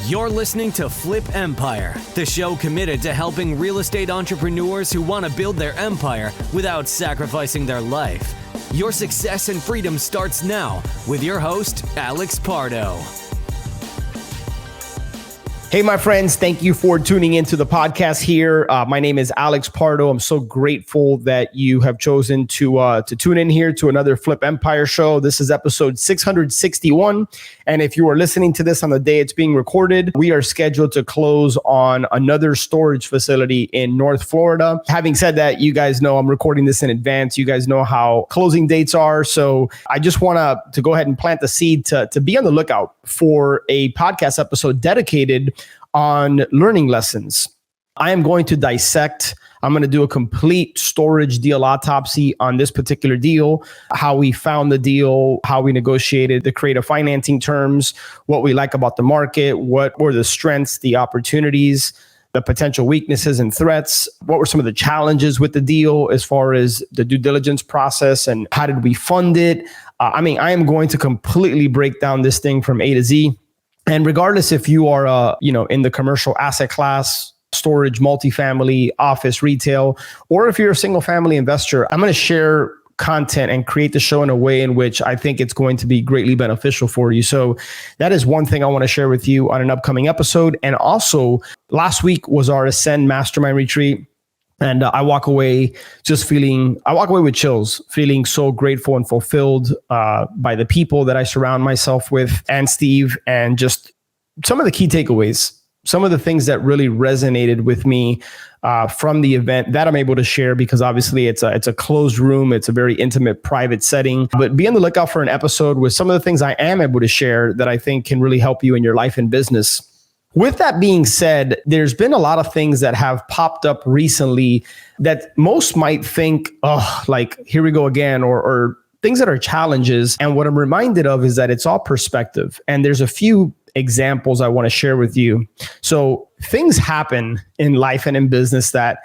You're listening to Flip Empire, the show committed to helping real estate entrepreneurs who want to build their empire without sacrificing their life. Your success and freedom starts now with your host, Alex Pardo. Hey, my friends, thank you for tuning into the podcast here. My name is Alex Pardo. I'm so grateful that you have chosen to tune in here to another Flip Empire show. This is episode 661. And if you are listening to this on the day it's being recorded, we are scheduled to close on another storage facility in North Florida. Having said that, you guys know I'm recording this in advance. You guys know how closing dates are. So I just want to go ahead and plant the seed to be on the lookout for a podcast episode dedicated on learning lessons. I am going to dissect. I'm going to do a complete storage deal autopsy on this particular deal, how we found the deal, how we negotiated the creative financing terms, what we like about the market, what were the strengths, the opportunities, the potential weaknesses and threats, what were some of the challenges with the deal as far as the due diligence process and how did we fund it. I am going to completely break down this thing from A to Z. And regardless if you are, in the commercial asset class, storage, multifamily, office, retail, or if you're a single family investor, I'm going to share content and create the show in a way in which I think it's going to be greatly beneficial for you. So that is one thing I want to share with you on an upcoming episode. And also last week was our Ascend Mastermind Retreat. And I walk away with chills, feeling so grateful and fulfilled by the people that I surround myself with and Steve, and just some of the key takeaways, some of the things that really resonated with me from the event that I'm able to share, because obviously it's a closed room. It's a very intimate, private setting, but be on the lookout for an episode with some of the things I am able to share that I think can really help you in your life and business. With that being said, there's been a lot of things that have popped up recently that most might think, here we go again, or things that are challenges. And what I'm reminded of is that it's all perspective. And there's a few examples I want to share with you. So things happen in life and in business that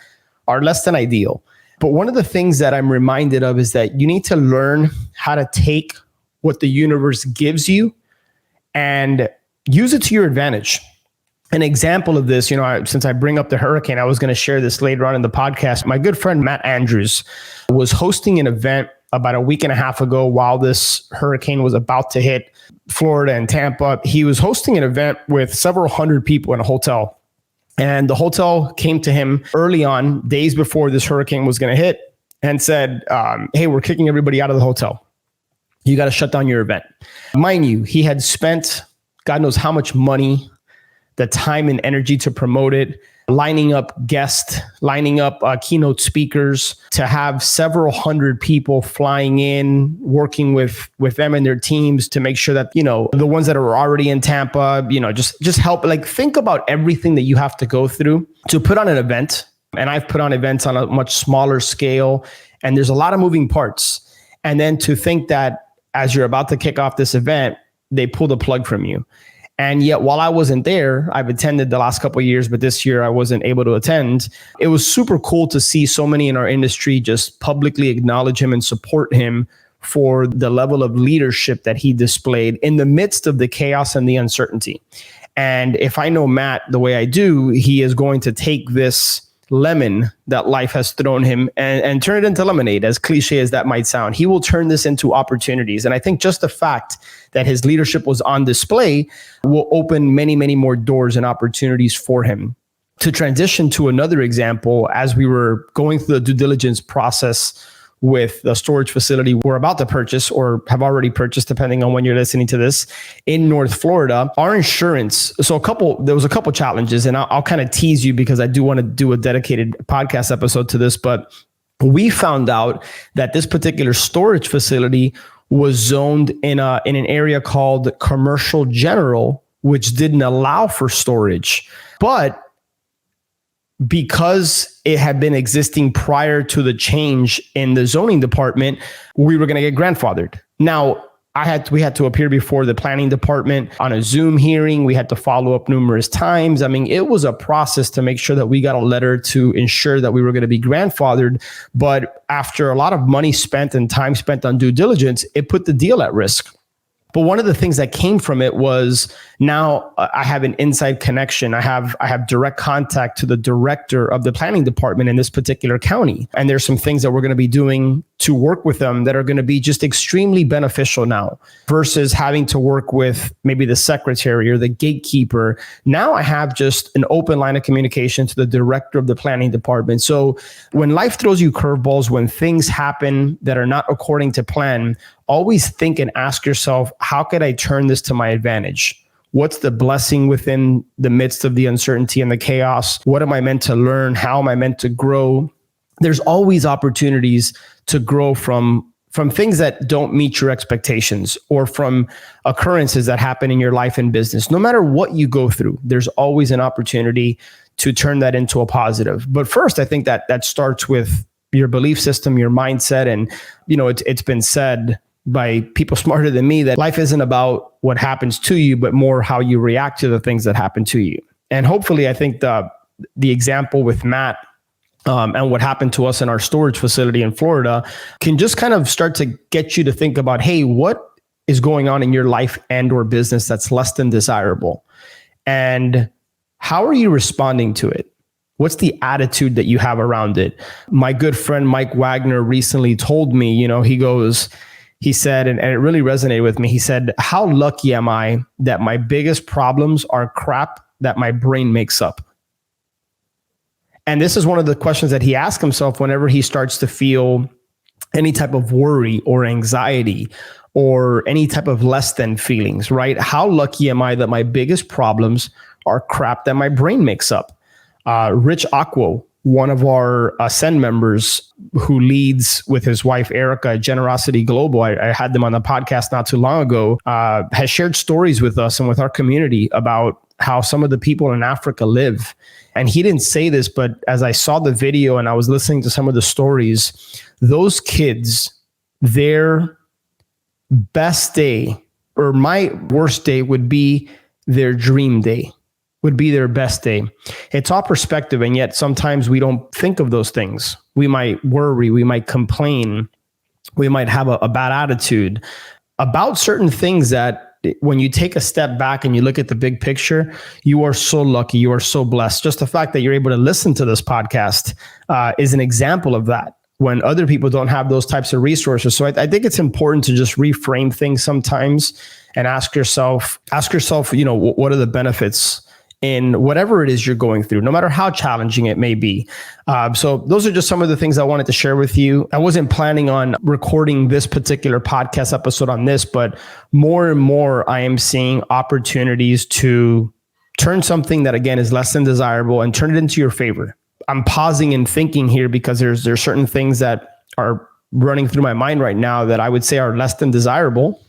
are less than ideal. But one of the things that I'm reminded of is that you need to learn how to take what the universe gives you and use it to your advantage. An example of this, since I bring up the hurricane, I was going to share this later on in the podcast. My good friend, Matt Andrews, was hosting an event about a week and a half ago while this hurricane was about to hit Florida and Tampa. He was hosting an event with several hundred people in a hotel. And the hotel came to him early on, days before this hurricane was going to hit, and said, hey, we're kicking everybody out of the hotel. You got to shut down your event. Mind you, he had spent God knows how much money, the time and energy to promote it, lining up guests, lining up keynote speakers, to have several hundred people flying in, working with them and their teams to make sure that, the ones that are already in Tampa, just help, think about everything that you have to go through to put on an event. And I've put on events on a much smaller scale, and there's a lot of moving parts. And then to think that as you're about to kick off this event, they pull the plug from you. And yet, while I wasn't there, I've attended the last couple of years, but this year I wasn't able to attend. It was super cool to see so many in our industry just publicly acknowledge him and support him for the level of leadership that he displayed in the midst of the chaos and the uncertainty. And if I know Matt the way I do, he is going to take this lemon that life has thrown him and turn it into lemonade, as cliche as that might sound. He will turn this into opportunities. And I think just the fact that his leadership was on display will open many, many more doors and opportunities for him. To transition to another example, as we were going through the due diligence process with the storage facility we're about to purchase or have already purchased, depending on when you're listening to this, in North Florida, our insurance. So there was a couple challenges, and I'll kind of tease you because I do want to do a dedicated podcast episode to this, but we found out that this particular storage facility was zoned in an area called Commercial General, which didn't allow for storage. But because it had been existing prior to the change in the zoning department, we were going to get grandfathered. Now, we had to appear before the planning department on a Zoom hearing. We had to follow up numerous times. It was a process to make sure that we got a letter to ensure that we were going to be grandfathered. But after a lot of money spent and time spent on due diligence, it put the deal at risk. But one of the things that came from it was now I have an inside connection. I have direct contact to the director of the planning department in this particular county. And there's some things that we're going to be doing to work with them that are going to be just extremely beneficial now versus having to work with maybe the secretary or the gatekeeper. Now I have just an open line of communication to the director of the planning department. So when life throws you curveballs, when things happen that are not according to plan, always think and ask yourself, how could I turn this to my advantage? What's the blessing within the midst of the uncertainty and the chaos? What am I meant to learn? How am I meant to grow? There's always opportunities to grow from things that don't meet your expectations or from occurrences that happen in your life and business. No matter what you go through, there's always an opportunity to turn that into a positive. But first, I think that starts with your belief system, your mindset. And, it's been said by people smarter than me that life isn't about what happens to you, but more how you react to the things that happen to you. And hopefully, I think the example with Matt and what happened to us in our storage facility in Florida can just kind of start to get you to think about, hey, what is going on in your life and or business that's less than desirable? And how are you responding to it? What's the attitude that you have around it? My good friend Mike Wagner recently told me, he said, and it really resonated with me. He said, how lucky am I that my biggest problems are crap that my brain makes up? And this is one of the questions that he asks himself whenever he starts to feel any type of worry or anxiety or any type of less than feelings, right? How lucky am I that my biggest problems are crap that my brain makes up? Rich Aquo, one of our Ascend members who leads with his wife, Erica, Generosity Global, I had them on the podcast not too long ago, has shared stories with us and with our community about how some of the people in Africa live. And he didn't say this, but as I saw the video and I was listening to some of the stories, those kids, their best day or my worst day would be their dream day. Would be their best day. It's all perspective, and yet sometimes we don't think of those things. We might worry, we might complain, we might have a bad attitude about certain things that when you take a step back and you look at the big picture, you are so lucky, you are so blessed. Just the fact that you're able to listen to this podcast is an example of that, when other people don't have those types of resources. So I think it's important to just reframe things sometimes and ask yourself, what are the benefits in whatever it is you're going through, no matter how challenging it may be. So those are just some of the things I wanted to share with you. I wasn't planning on recording this particular podcast episode on this, but more and more I am seeing opportunities to turn something that, again, is less than desirable and turn it into your favor. I'm pausing and thinking here because there's certain things that are running through my mind right now that I would say are less than desirable.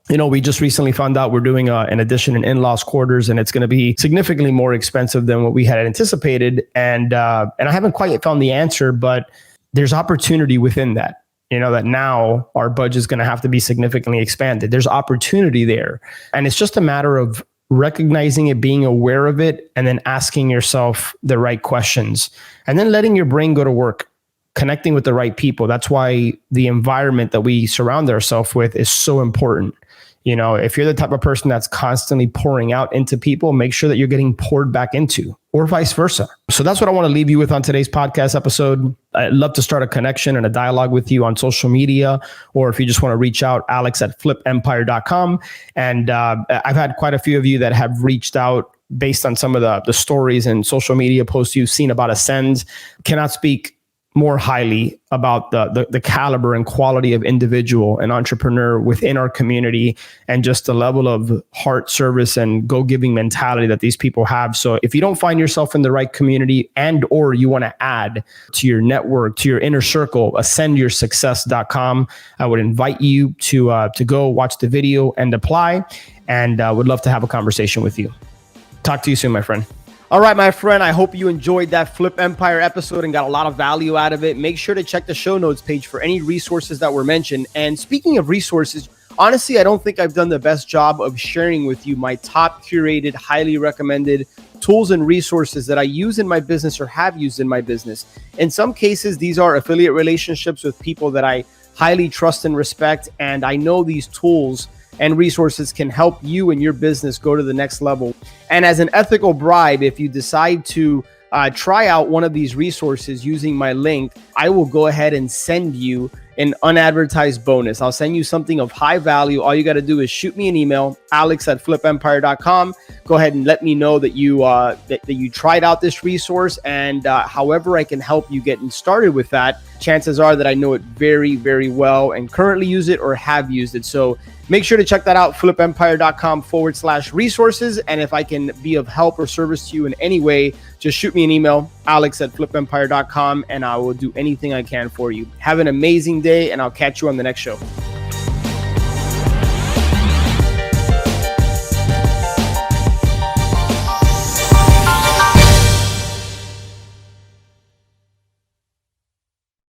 We just recently found out we're doing an addition in in-laws quarters, and it's going to be significantly more expensive than what we had anticipated. And I haven't quite found the answer, but there's opportunity within that. That now our budget is going to have to be significantly expanded. There's opportunity there, and it's just a matter of recognizing it, being aware of it, and then asking yourself the right questions, and then letting your brain go to work, connecting with the right people. That's why the environment that we surround ourselves with is so important. If you're the type of person that's constantly pouring out into people, make sure that you're getting poured back into, or vice versa. So that's what I want to leave you with on today's podcast episode. I'd love to start a connection and a dialogue with you on social media, or if you just want to reach out, alex@flipempire.com. And I've had quite a few of you that have reached out based on some of the stories and social media posts you've seen about Ascend. Cannot speak more highly about the caliber and quality of individual and entrepreneur within our community, and just the level of heart, service, and go-giving mentality that these people have. So if you don't find yourself in the right community and or you want to add to your network, to your inner circle, ascendyoursuccess.com. I would invite you to go watch the video and apply, and would love to have a conversation with you. Talk to you soon, my friend. All right, my friend, I hope you enjoyed that Flip Empire episode and got a lot of value out of it. Make sure to check the show notes page for any resources that were mentioned. And speaking of resources, honestly, I don't think I've done the best job of sharing with you my top curated, highly recommended tools and resources that I use in my business or have used in my business. In some cases, these are affiliate relationships with people that I highly trust and respect. And I know these tools and resources can help you and your business go to the next level. And as an ethical bribe, if you decide to try out one of these resources using my link, I will go ahead and send you an unadvertised bonus. I'll send you something of high value. All you got to do is shoot me an email, alex@flipempire.com. Go ahead and let me know that you that you tried out this resource, and however I can help you getting started with that. Chances are that I know it very, very well and currently use it or have used it. So make sure to check that out, flipempire.com/resources. And if I can be of help or service to you in any way, just shoot me an email, alex@flipempire.com, and I will do anything I can for you. Have an amazing day, and I'll catch you on the next show.